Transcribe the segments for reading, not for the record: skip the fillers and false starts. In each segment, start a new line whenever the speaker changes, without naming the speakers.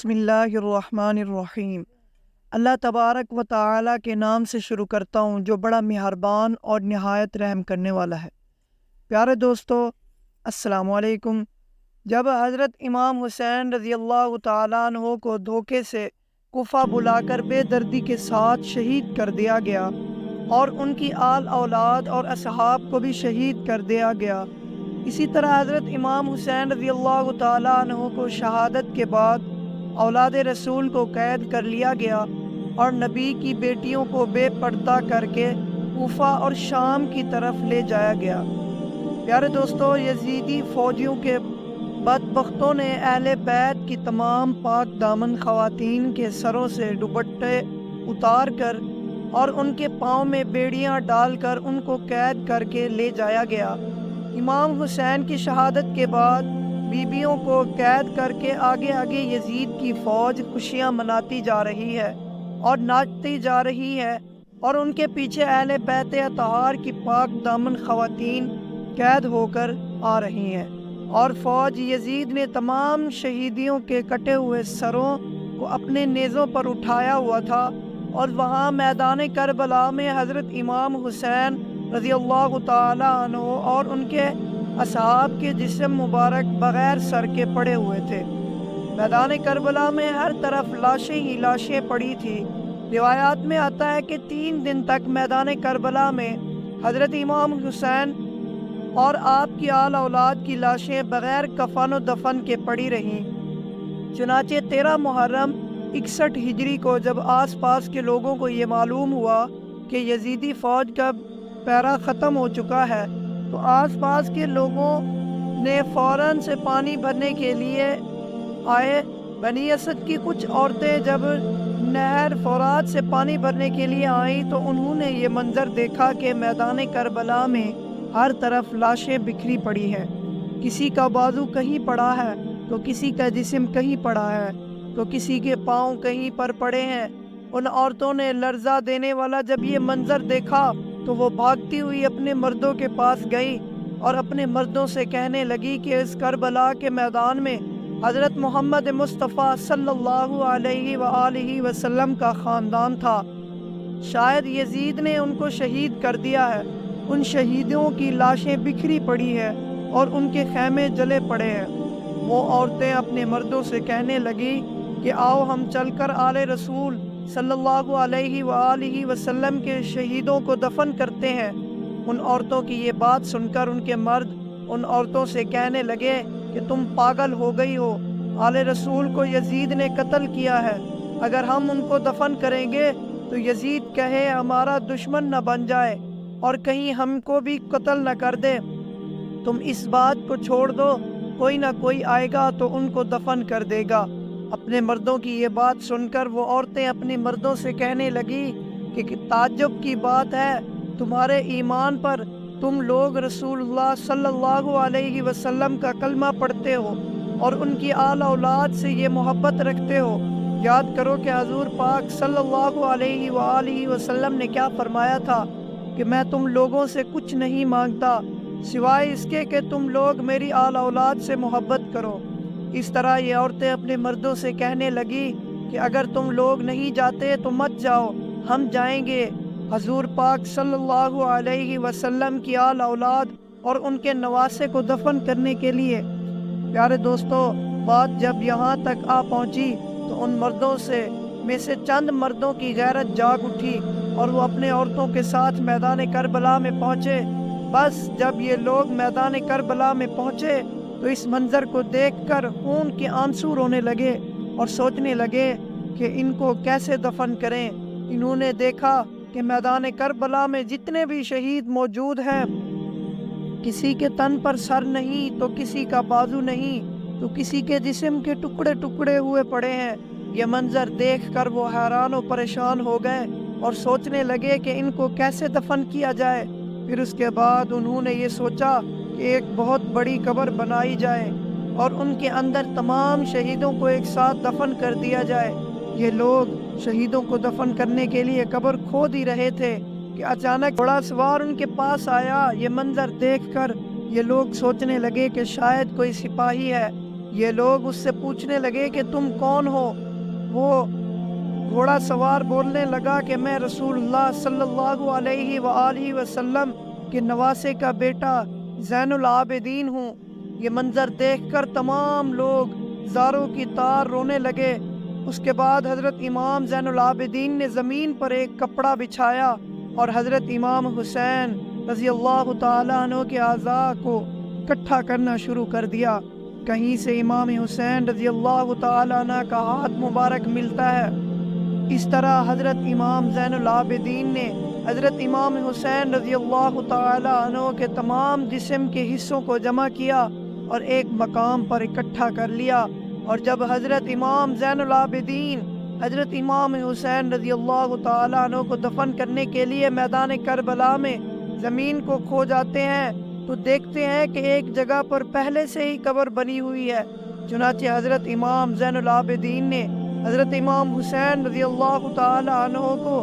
بسم اللہ الرحمن الرحیم۔ اللہ تبارک و تعالیٰ کے نام سے شروع کرتا ہوں جو بڑا مہربان اور نہایت رحم کرنے والا ہے۔ پیارے دوستو، السلام علیکم۔ جب حضرت امام حسین رضی اللہ تعالیٰ عنہ کو دھوکے سے کوفہ بلا کر بے دردی کے ساتھ شہید کر دیا گیا اور ان کی آل اولاد اور اصحاب کو بھی شہید کر دیا گیا، اسی طرح حضرت امام حسین رضی اللہ تعالیٰ عنہ کو شہادت کے بعد اولاد رسول کو قید کر لیا گیا اور نبی کی بیٹیوں کو بے پردہ کر کے کوفہ اور شام کی طرف لے جایا گیا۔ پیارے دوستو، یزیدی فوجیوں کے بدبختوں نے اہل بیت کی تمام پاک دامن خواتین کے سروں سے دوپٹے اتار کر اور ان کے پاؤں میں بیڑیاں ڈال کر ان کو قید کر کے لے جایا گیا۔ امام حسین کی شہادت کے بعد بیویوں کو قید کر کے آگے آگے یزید کی فوج خوشیاں مناتی جا رہی ہے اور ناچتی جا رہی ہے، اور ان کے پیچھے اہل بیت اطہار کی پاک دامن خواتین قید ہو کر آ رہی ہیں، اور فوج یزید نے تمام شہیدیوں کے کٹے ہوئے سروں کو اپنے نیزوں پر اٹھایا ہوا تھا، اور وہاں میدان کربلا میں حضرت امام حسین رضی اللہ تعالیٰ عنہ اور ان کے اصحاب کے جسم مبارک بغیر سر کے پڑے ہوئے تھے۔ میدان کربلا میں ہر طرف لاشیں ہی لاشیں پڑی تھی۔ روایات میں آتا ہے کہ 3 دن تک میدان کربلا میں حضرت امام حسین اور آپ کی آل اولاد کی لاشیں بغیر کفن و دفن کے پڑی رہیں۔ چنانچہ 13 محرم 61 ہجری کو جب آس پاس کے لوگوں کو یہ معلوم ہوا کہ یزیدی فوج کا پیرا ختم ہو چکا ہے، تو آس پاس کے لوگوں نے فوراً سے پانی بھرنے کے لیے آئے۔ بنی اسد کی کچھ عورتیں جب نہر فرات سے پانی بھرنے کے لیے آئیں تو انہوں نے یہ منظر دیکھا کہ میدان کربلا میں ہر طرف لاشیں بکھری پڑی ہیں، کسی کا بازو کہیں پڑا ہے تو کسی کا جسم کہیں پڑا ہے تو کسی کے پاؤں کہیں پر پڑے ہیں۔ ان عورتوں نے لرزہ دینے والا جب یہ منظر دیکھا تو وہ بھاگتی ہوئی اپنے مردوں کے پاس گئی اور اپنے مردوں سے کہنے لگی کہ اس کربلا کے میدان میں حضرت محمد مصطفیٰ صلی اللہ علیہ وآلہ وسلم کا خاندان تھا، شاید یزید نے ان کو شہید کر دیا ہے، ان شہیدوں کی لاشیں بکھری پڑی ہے اور ان کے خیمے جلے پڑے ہیں۔ وہ عورتیں اپنے مردوں سے کہنے لگی کہ آؤ ہم چل کر آل رسول صلی اللہ علیہ وآلہ وسلم کے شہیدوں کو دفن کرتے ہیں۔ ان عورتوں کی یہ بات سن کر ان کے مرد ان عورتوں سے کہنے لگے کہ تم پاگل ہو گئی ہو، آل رسول کو یزید نے قتل کیا ہے، اگر ہم ان کو دفن کریں گے تو یزید کہے ہمارا دشمن نہ بن جائے اور کہیں ہم کو بھی قتل نہ کر دے، تم اس بات کو چھوڑ دو، کوئی نہ کوئی آئے گا تو ان کو دفن کر دے گا۔ اپنے مردوں کی یہ بات سن کر وہ عورتیں اپنے مردوں سے کہنے لگی کہ تعجب کی بات ہے تمہارے ایمان پر، تم لوگ رسول اللہ صلی اللہ علیہ وسلم کا کلمہ پڑھتے ہو اور ان کی آل اولاد سے یہ محبت رکھتے ہو۔ یاد کرو کہ حضور پاک صلی اللہ علیہ وآلہ وسلم نے کیا فرمایا تھا کہ میں تم لوگوں سے کچھ نہیں مانگتا سوائے اس کے کہ تم لوگ میری آل اولاد سے محبت کرو۔ اس طرح یہ عورتیں اپنے مردوں سے کہنے لگی کہ اگر تم لوگ نہیں جاتے تو مت جاؤ، ہم جائیں گے حضور پاک صلی اللہ علیہ وسلم کی آل اولاد اور ان کے نواسے کو دفن کرنے کے لیے۔ پیارے دوستو، بات جب یہاں تک آ پہنچی تو ان مردوں میں سے چند مردوں کی غیرت جاگ اٹھی اور وہ اپنے عورتوں کے ساتھ میدان کربلا میں پہنچے۔ بس جب یہ لوگ میدان کربلا میں پہنچے تو اس منظر کو دیکھ کر خون کے آنسو رونے لگے اور سوچنے لگے کہ ان کو کیسے دفن کریں۔ انہوں نے دیکھا کہ میدان کربلا میں جتنے بھی شہید موجود ہیں، کسی کے تن پر سر نہیں تو کسی کا بازو نہیں تو کسی کے جسم کے ٹکڑے ٹکڑے ہوئے پڑے ہیں۔ یہ منظر دیکھ کر وہ حیران و پریشان ہو گئے اور سوچنے لگے کہ ان کو کیسے دفن کیا جائے۔ پھر اس کے بعد انہوں نے یہ سوچا کہ ایک بہت بڑی قبر بنائی جائے اور ان کے اندر تمام شہیدوں کو ایک ساتھ دفن کر دیا جائے۔ یہ لوگ شہیدوں کو دفن کرنے کے لیے قبر کھود ہی رہے تھے کہ اچانک گھوڑا سوار ان کے پاس آیا۔ یہ منظر دیکھ کر یہ لوگ سوچنے لگے کہ شاید کوئی سپاہی ہے یہ لوگ اس سے پوچھنے لگے کہ تم کون ہو؟ وہ گھوڑا سوار بولنے لگا کہ میں رسول اللہ صلی اللہ علیہ وآلہ وسلم کے نواسے کا بیٹا زین العابدین ہوں۔ یہ منظر دیکھ کر تمام لوگ زاروں کی طرح رونے لگے۔ اس کے بعد حضرت امام زین العابدین نے زمین پر ایک کپڑا بچھایا اور حضرت امام حسین رضی اللہ تعالیٰ عنہ کے اعضاء کو اکٹھا کرنا شروع کر دیا۔ کہیں سے امام حسین رضی اللہ تعالیٰ عنہ کا ہاتھ مبارک ملتا ہے۔ اس طرح حضرت امام زین العابدین نے حضرت امام حسین رضی اللہ تعالیٰ عنہ کے تمام جسم کے حصوں کو جمع کیا اور ایک مقام پر اکٹھا کر لیا، اور جب حضرت امام زین العابدین حضرت امام حسین رضی اللہ تعالیٰ عنہ کو دفن کرنے کے لیے میدان کربلا میں زمین کو کھو جاتے ہیں تو دیکھتے ہیں کہ ایک جگہ پر پہلے سے ہی قبر بنی ہوئی ہے۔ چنانچہ حضرت امام زین العابدین نے حضرت امام حسین رضی اللہ تعالیٰ عنہ کو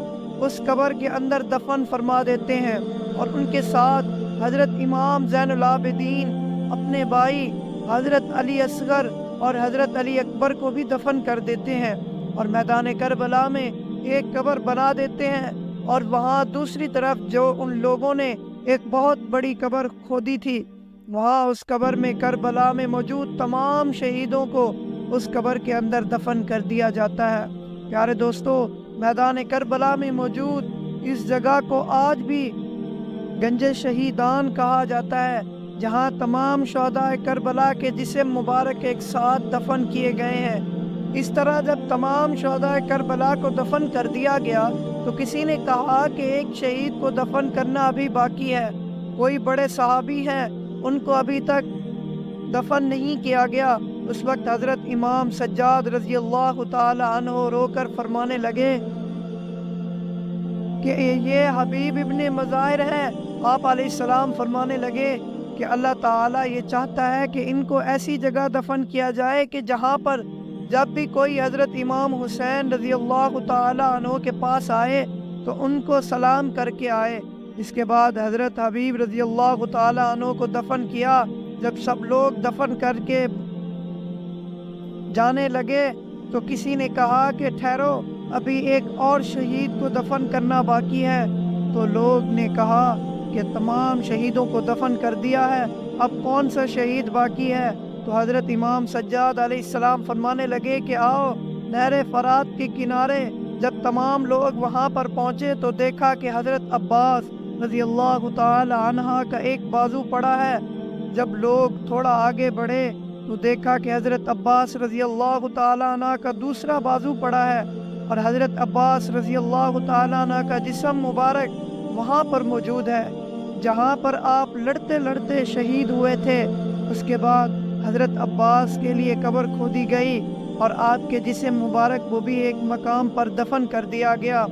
اس قبر کے اندر دفن فرما دیتے ہیں، اور ان کے ساتھ حضرت امام زین العابدین اپنے بھائی حضرت علی اصغر اور حضرت علی اکبر کو بھی دفن کر دیتے ہیں، اور میدان کربلا میں ایک قبر بنا دیتے ہیں، اور وہاں دوسری طرف جو ان لوگوں نے ایک بہت بڑی قبر کھودی تھی، وہاں اس قبر میں کربلا میں موجود تمام شہیدوں کو اس قبر کے اندر دفن کر دیا جاتا ہے۔ پیارے دوستو، میدان کربلا میں موجود اس جگہ کو آج بھی گنج شہیدان کہا جاتا ہے، جہاں تمام شہداء کربلا کے جسم مبارک ایک ساتھ دفن کیے گئے ہیں۔ اس طرح جب تمام شہداء کربلا کو دفن کر دیا گیا تو کسی نے کہا کہ ایک شہید کو دفن کرنا ابھی باقی ہے، کوئی بڑے صحابی ہیں ان کو ابھی تک دفن نہیں کیا گیا۔ اس وقت حضرت امام سجاد رضی اللہ تعالی عنہ رو کر فرمانے لگے کہ یہ حبیب ابن مظاہر ہے۔ آپ علیہ السلام فرمانے لگے کہ اللہ تعالیٰ یہ چاہتا ہے کہ ان کو ایسی جگہ دفن کیا جائے کہ جہاں پر جب بھی کوئی حضرت امام حسین رضی اللہ تعالیٰ عنہ کے پاس آئے تو ان کو سلام کر کے آئے۔ اس کے بعد حضرت حبیب رضی اللہ تعالیٰ عنہ کو دفن کیا۔ جب سب لوگ دفن کر کے جانے لگے تو کسی نے کہا کہ ٹھہرو، ابھی ایک اور شہید کو دفن کرنا باقی ہے۔ تو لوگ نے کہا کہ تمام شہیدوں کو دفن کر دیا ہے، اب کون سا شہید باقی ہے؟ تو حضرت امام سجاد علیہ السلام فرمانے لگے کہ آؤ نہر فرات کے کنارے۔ جب تمام لوگ وہاں پر پہنچے تو دیکھا کہ حضرت عباس رضی اللہ تعالی عنہ کا ایک بازو پڑا ہے۔ جب لوگ تھوڑا آگے بڑھے تو دیکھا کہ حضرت عباس رضی اللہ تعالی عنہ کا دوسرا بازو پڑا ہے، اور حضرت عباس رضی اللہ تعالی عنہ کا جسم مبارک وہاں پر موجود ہے جہاں پر آپ لڑتے لڑتے شہید ہوئے تھے۔ اس کے بعد حضرت عباس کے لیے قبر کھودی گئی اور آپ کے جسم مبارک وہ بھی ایک مقام پر دفن کر دیا گیا۔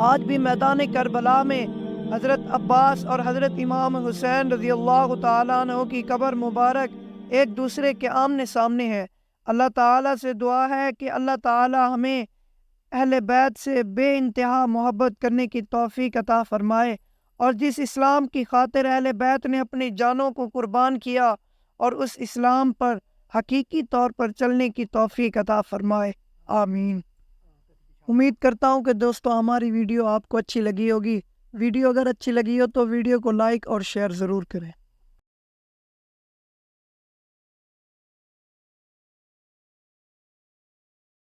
آج بھی میدان کربلا میں حضرت عباس اور حضرت امام حسین رضی اللہ تعالیٰ عنہ کی قبر مبارک ایک دوسرے کے آمنے سامنے ہے۔ اللہ تعالیٰ سے دعا ہے کہ اللہ تعالیٰ ہمیں اہل بیت سے بے انتہا محبت کرنے کی توفیق عطا فرمائے، اور جس اسلام کی خاطر اہل بیت نے اپنی جانوں کو قربان کیا اور اس اسلام پر حقیقی طور پر چلنے کی توفیق عطا فرمائے، آمین۔ امید کرتا ہوں کہ دوستو ہماری ویڈیو آپ کو اچھی لگی ہوگی۔ ویڈیو اگر اچھی لگی ہو تو ویڈیو کو لائک اور شیئر ضرور کریں۔